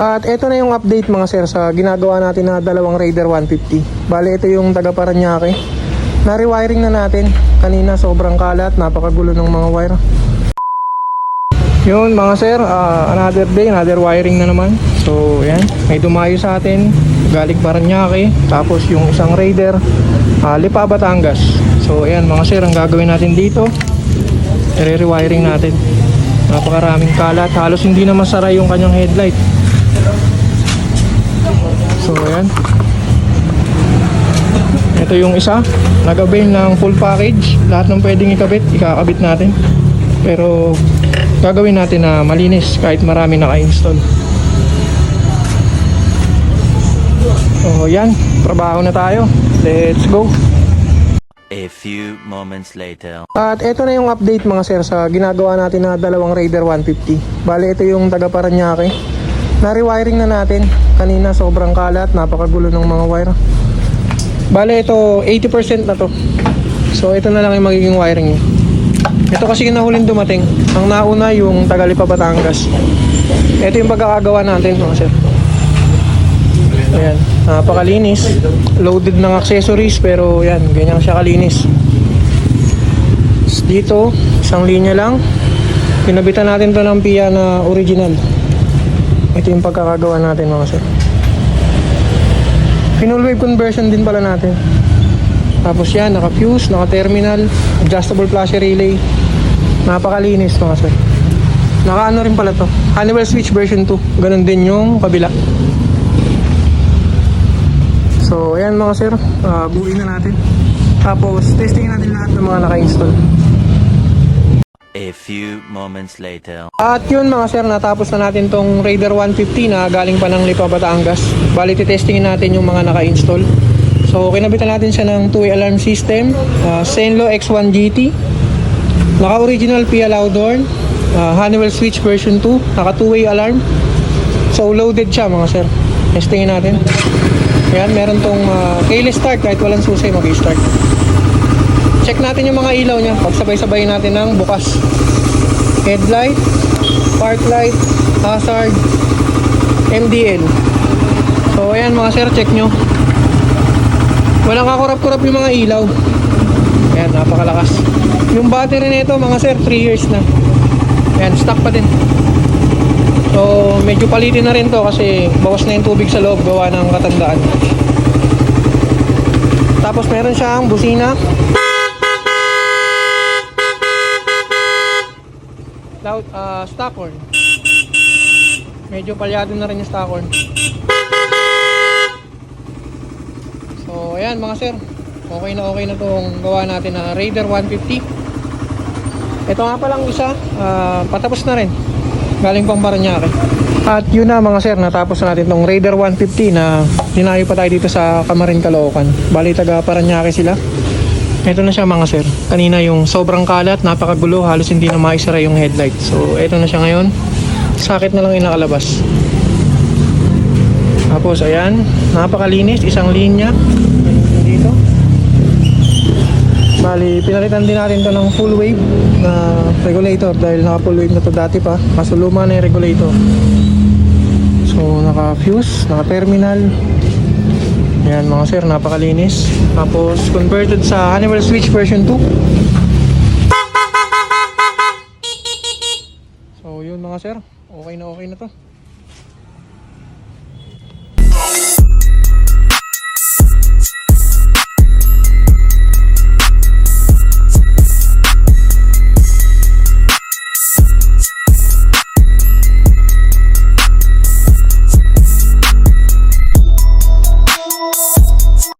At ito na yung update mga sir sa ginagawa natin na dalawang Raider 150. Bale ito yung taga Paranaque. Na-rewiring na natin. Kanina sobrang kalat, napakagulo ng mga wire. Yun mga sir, another day, another wiring na naman. So yan, may dumayo sa atin galing Paranaque. Tapos yung isang Raider Lipa, Batangas. So ayan mga sir, ang gagawin natin dito, i-rewiring natin. Napakaraming kalat, halos hindi na masara yung kanyang headlight. So ayan, ito yung isa, nag-avail ng full package. Lahat ng pwedeng ikakabit natin. Pero gagawin natin na malinis kahit marami naka-install. So yan, trabaho na tayo. Let's go. A few moments later. At ito na yung update mga sir sa ginagawa natin na dalawang Raider 150. Bale ito yung taga Paranaque. Na-rewiring na natin. Kanina sobrang kalat, napakagulo ng mga wire. Bale ito 80% na to. So ito na lang yung magiging wiring niya. Ito kasi yung nahuling dumating. Ang nauna yung taga Lipa, Batangas. Ito yung pagkakagawa natin mga sir. Ayan, napakalinis. Loaded ng accessories pero yan, ganyan siya kalinis. Dito, isang linya lang. Pinabitan natin to ng PIA na original. Ito yung pagkakagawa natin mga sir. Full wave conversion din pala natin. Tapos yan, naka-fuse, naka-terminal, adjustable flasher relay. Napakalinis mga sir. Naka-ano rin pala to, Honeywell switch version 2. Ganun din yung kabila. So ayan mga sir, buuin na natin. Tapos testing natin lahat ng mga naka-install. A few moments later. At yun mga sir, natapos na natin tong Raider 150 na galing pa ng Lipa, Batangas. Bali testingin natin yung mga naka-install. So kinabitan natin siya ng 2-way alarm system, Senlo X1 GT, naka-original PIA loud horn, Honeywell switch version 2, naka 2-way alarm. So loaded siya mga sir. Testingin natin. Yan, meron tong keyless start, kahit walang susi mag-i-start. Check natin yung mga ilaw niya, pagsabay-sabay natin ng bukas. Headlight, park light, hazard, MDL. So ayan mga sir, check nyo. Walang kakurap-kurap yung mga ilaw. Ayan, napakalakas. Yung battery nito mga sir, 3 years na. Ayan, stock pa din. So medyo palitin na rin to kasi bawas na yung tubig sa loob gawa ng katandaan. Tapos meron siyang busina, loud, stock horn. Medyo palyado na rin yung stock horn. So ayan mga sir, okay na itong gawa natin na Raider 150. Ito nga palang isa, patapos na rin, galing pang Paranaque. At yun na mga sir, natapos na natin tong Raider 150 na dinayo pa tayo dito sa Camarin, Caloocan. Bali taga Paranaque sila. Ito na siya mga sir. Kanina yung sobrang kalat, napakagulo, halos hindi na maisara yung headlight. So ito na siya ngayon. Sakit na lang yung nakalabas. Tapos ayan, napakalinis, isang linya dito. Bali, pinalitan din natin to ng full wave na regulator dahil naka full wave na to dati pa. Kaso luma na yung regulator. So naka fuse, naka terminal. Ayan mga sir, napakalinis. Tapos converted sa Honeywell switch version 2. So yun mga sir, okay na to.